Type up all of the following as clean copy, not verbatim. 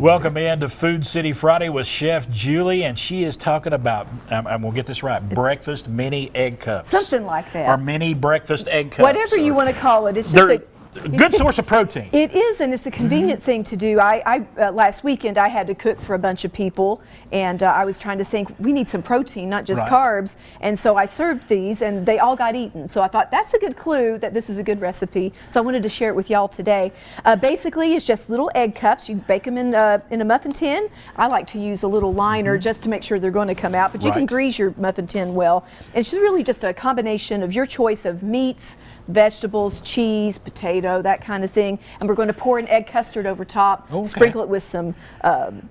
Welcome in to Food City Friday with Chef Julie, and she is talking about, and we'll get this right, breakfast mini egg cups. Something like that. Or mini breakfast egg cups. Whatever you want to call it. It's just a good source of protein. It is, and it's a convenient thing to do. Last weekend I had to cook for a bunch of people, and I was trying to think, we need some protein, not just carbs, and so I served these, and they all got eaten. So I thought that's a good clue that this is a good recipe. So I wanted to share it with y'all today. Basically, it's just little egg cups. You bake them in a muffin tin. I like to use a little liner just to make sure they're going to come out, but you can grease your muffin tin well. And it's really just a combination of your choice of meats, vegetables, cheese, potato, that kind of thing. And we're going to pour an egg custard over top, sprinkle it with some,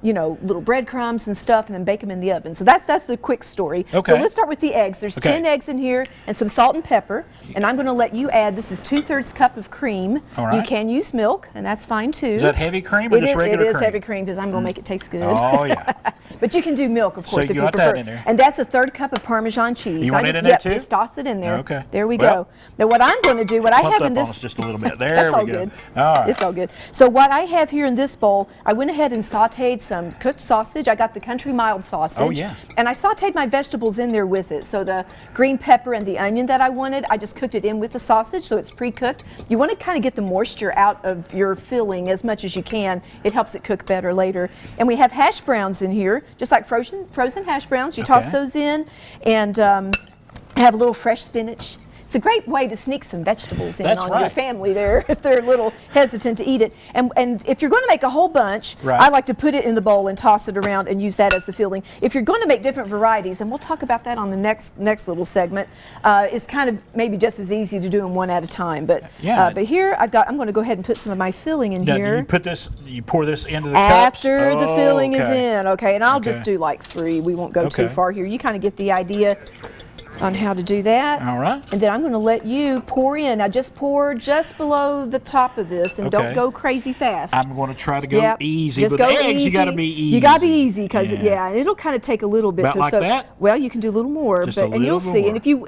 little breadcrumbs and stuff, and then bake them in the oven. So that's the quick story. So let's start with the eggs. There's 10 eggs in here and some salt and pepper. And I'm going to let you add, this is 2/3 cup of cream. You can use milk, and that's fine too. Is that heavy cream or just regular cream? It is heavy cream because I'm going to make it taste good. Oh, yeah. But you can do milk, of course, so if you prefer. That in there. And that's a 1/3 cup of Parmesan cheese. You want it in there too? Just toss it in there. Okay. There we go. Now what I'm going to do, what I have in this, just a little bit. There that's we all go. Good. All right. It's all good. So what I have here in this bowl, I went ahead and sauteed some cooked sausage. I got the Country Mild sausage. Oh yeah. And I sauteed my vegetables in there with it. So the green pepper and the onion that I wanted, I just cooked it in with the sausage, so it's pre-cooked. You want to kind of get the moisture out of your filling as much as you can. It helps it cook better later. And we have hash browns in here, just like frozen hash browns. You toss those in, and have a little fresh spinach. It's a great way to sneak some vegetables in on your family there if they're a little hesitant to eat it. And if you're going to make a whole bunch, I like to put it in the bowl and toss it around and use that as the filling. If you're going to make different varieties, and we'll talk about that on the next little segment, it's kind of maybe just as easy to do them one at a time. But but here I'm going to go ahead and put some of my filling in here. You pour this into the cups? After the filling is in, and I'll just do like 3. We won't go too far here. You kind of get the idea on how to do that. All right. And then I'm going to let you pour in. Now just pour just below the top of this, and don't go crazy fast. I'm going to try to go easy. Just but go the eggs, easy. you got to be easy. You got to be easy because and it'll kind of take a little bit to soak. That? Well, you can do a little more, and you'll see. And if you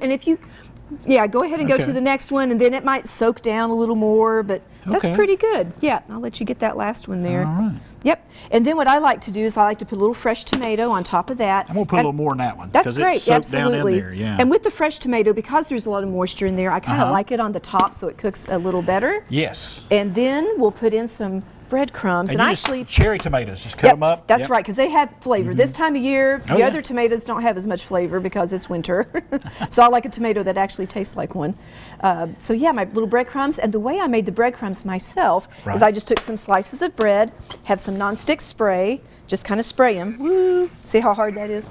go ahead and go to the next one, and then it might soak down a little more, but that's pretty good. Yeah, I'll let you get that last one there. All right. Yep. And then what I like to do is I like to put a little fresh tomato on top of that. I'm going to put a little more in that one. That's great. It's soaked Absolutely. down in there, And with the fresh tomato, because there's a lot of moisture in there, I kind of like it on the top so it cooks a little better. Yes. And then we'll put in some breadcrumbs, and actually cherry tomatoes, just cut them up. That's right, because they have flavor. This time of year, the other tomatoes don't have as much flavor because it's winter. So I like a tomato that actually tastes like one. So yeah, my little breadcrumbs, and the way I made the breadcrumbs myself is I just took some slices of bread, have some nonstick spray, just kind of spray them. Woo! See how hard that is?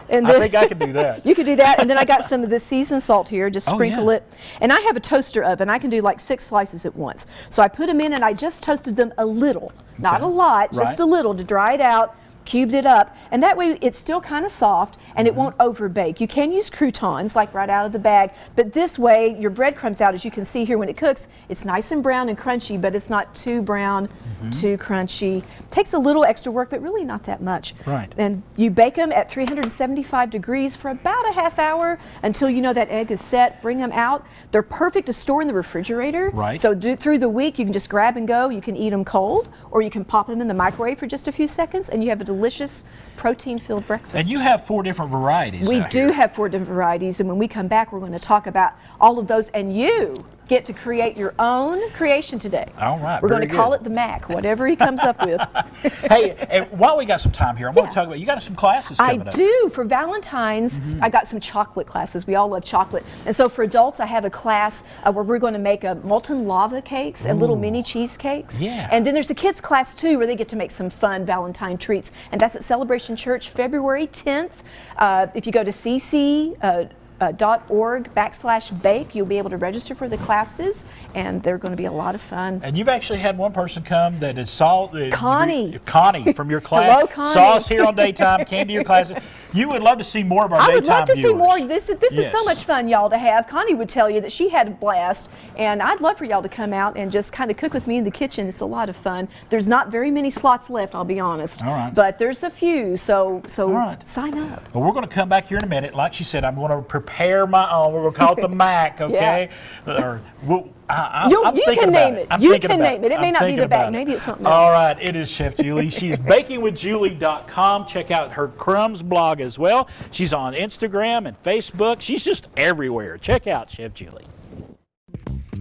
And then, I think I can do that. You could do that, and then I got some of this seasoned salt here. Just sprinkle it. And I have a toaster oven. I can do like 6 slices at once. So I put them in, and I just toasted them a little, not a lot, just a little to dry it out. Cubed it up, and that way it's still kind of soft and it won't overbake. You can use croutons like right out of the bag, but this way your bread comes out, as you can see here when it cooks, it's nice and brown and crunchy, but it's not too brown, too crunchy. Takes a little extra work, but really not that much. Right. And you bake them at 375 degrees for about a half hour until you know that egg is set. Bring them out. They're perfect to store in the refrigerator. Right. So through the week you can just grab and go. You can eat them cold, or you can pop them in the microwave for just a few seconds, and you have a delicious protein-filled breakfast. And you have 4 different varieties. We do have 4 different varieties, and when we come back, we're going to talk about all of those, and you get to create your own creation today. All right. We're going to call it the Mac, whatever he comes up with. Hey, and while we got some time here, I want to talk about, you got some classes coming up. I do. For Valentine's, I got some chocolate classes. We all love chocolate. And so for adults, I have a class where we're going to make molten lava cakes and little mini cheesecakes. Yeah. And then there's a kids class too, where they get to make some fun Valentine treats. And that's at Celebration Church, February 10th. If you go to cc.org/bake, you'll be able to register for the classes, and they're going to be a lot of fun. And you've actually had one person come that is Connie from your class. Hello, Connie. Saw us here on Daytime, came to your class. You would love to see more of our Daytime viewers. I would love to see more. This is so much fun, y'all, to have. Connie would tell you that she had a blast, and I'd love for y'all to come out and just kind of cook with me in the kitchen. It's a lot of fun. There's not very many slots left, I'll be honest. All right. But there's a few, so sign up. Well, we're going to come back here in a minute. Like she said, I'm going to prepare my own. We're going to call it the Mac, okay? Or I'm You thinking can about name it. I'm You thinking can about name it. It may I'm not be thinking the bag. about it. Maybe it's something else. All right, it is Chef Julie. She's bakingwithjulie.com. Check out her crumbs blog as well. She's on Instagram and Facebook. She's just everywhere. Check out Chef Julie.